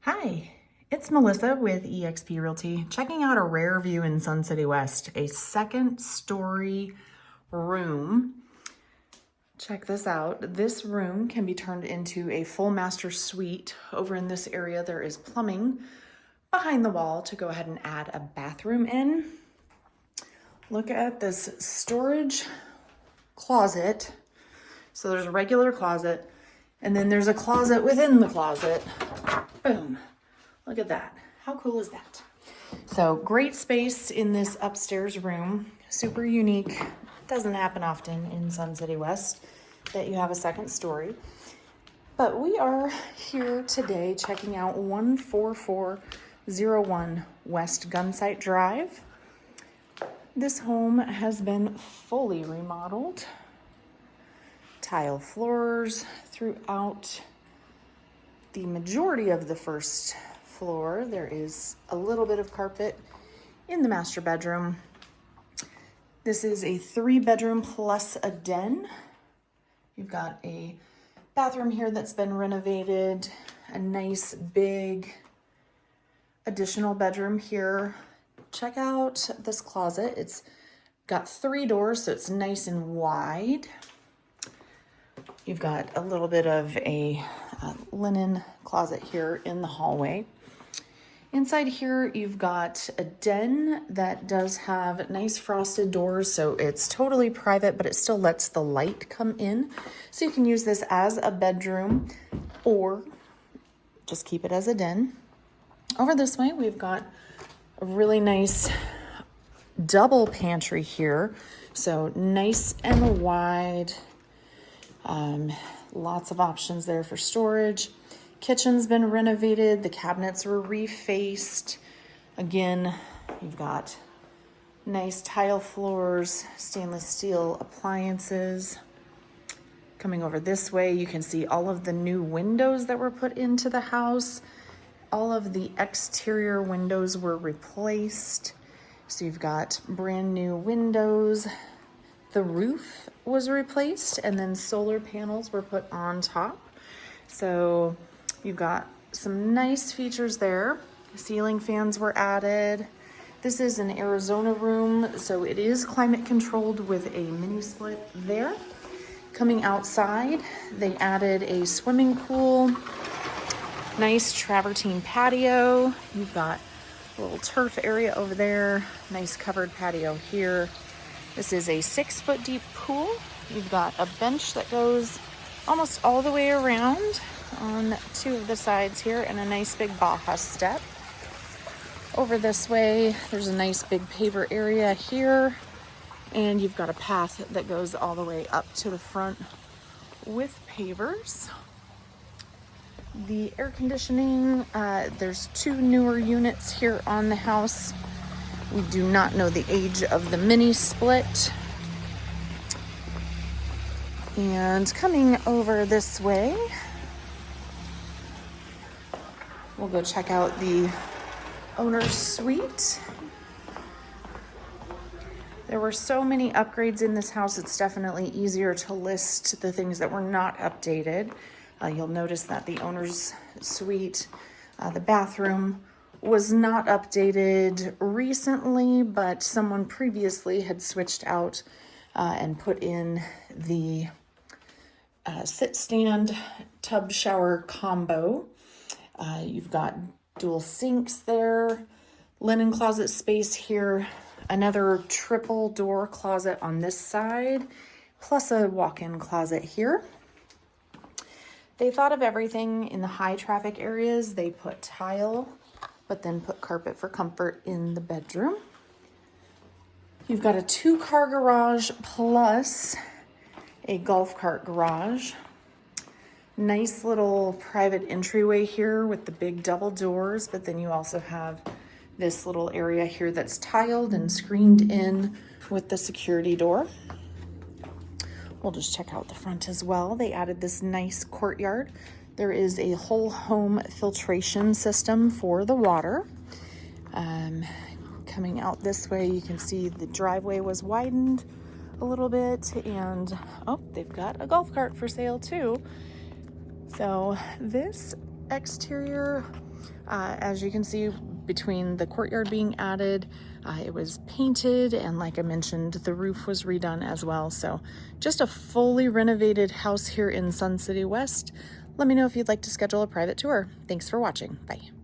Hi, it's Melissa with eXp Realty, checking out a rare view in Sun City West, a second story room. Check this out. This room can be turned into a full master suite. Over in this area, there is plumbing behind the wall to go ahead and add a bathroom in. Look at this storage closet. So there's a regular closet, and then there's a closet within the closet. Boom. Look at that. How cool is that? So great space in this upstairs room. Super unique. Doesn't happen often in Sun City West that you have a second story. But we are here today checking out 14401 West Gunsight Drive. This home has been fully remodeled. Tile floors throughout the majority of the first floor. There is a little bit of carpet in the master bedroom. This is a 3-bedroom plus a den. You've got a bathroom here that's been renovated, a nice big additional bedroom here. Check out this closet. It's got 3 doors, so it's nice and wide. You've got a little bit of a linen closet here in the hallway. Inside here, you've got a den that does have nice frosted doors, so it's totally private, but it still lets the light come in. So you can use this as a bedroom or just keep it as a den. Over this way, we've got a really nice double pantry here. So nice and wide. Lots of options there for storage. Kitchen's been renovated. The cabinets were refaced. Again, you've got nice tile floors, stainless steel appliances. Coming over this way, you can see all of the new windows that were put into the house. All of the exterior windows were replaced. So you've got brand new windows. The roof was replaced, and then solar panels were put on top. So you've got some nice features there. Ceiling fans were added. This is an Arizona room, so it is climate controlled with a mini split there. Coming outside, they added a swimming pool, nice travertine patio. You've got a little turf area over there, nice covered patio here. This is a 6-foot deep pool. You've got a bench that goes almost all the way around on 2 of the sides here, and a nice big Baja step. Over this way, there's a nice big paver area here, and you've got a path that goes all the way up to the front with pavers. The air conditioning, there's 2 newer units here on the house. We do not know the age of the mini split. And coming over this way, we'll go check out the owner's suite. There were so many upgrades in this house, it's definitely easier to list the things that were not updated. You'll notice that the owner's suite, the bathroom, was not updated recently, but someone previously had switched out and put in the sit stand tub shower combo. You've got dual sinks there, linen closet space here, another triple door closet on this side, plus a walk-in closet here. They thought of everything in the high traffic areas. They put tile, but then put carpet for comfort in the bedroom. You've got a 2-car garage plus a golf cart garage. Nice little private entryway here with the big double doors, but then you also have this little area here that's tiled and screened in with the security door. We'll just check out the front as well. They added this nice courtyard. There is a whole home filtration system for the water. Coming out this way, you can see the driveway was widened a little bit, and oh, they've got a golf cart for sale too. So this exterior As you can see, between the courtyard being added, it was painted, and like I mentioned, the roof was redone as well. So just a fully renovated house here in Sun City West. Let me know if you'd like to schedule a private tour. Thanks for watching. Bye.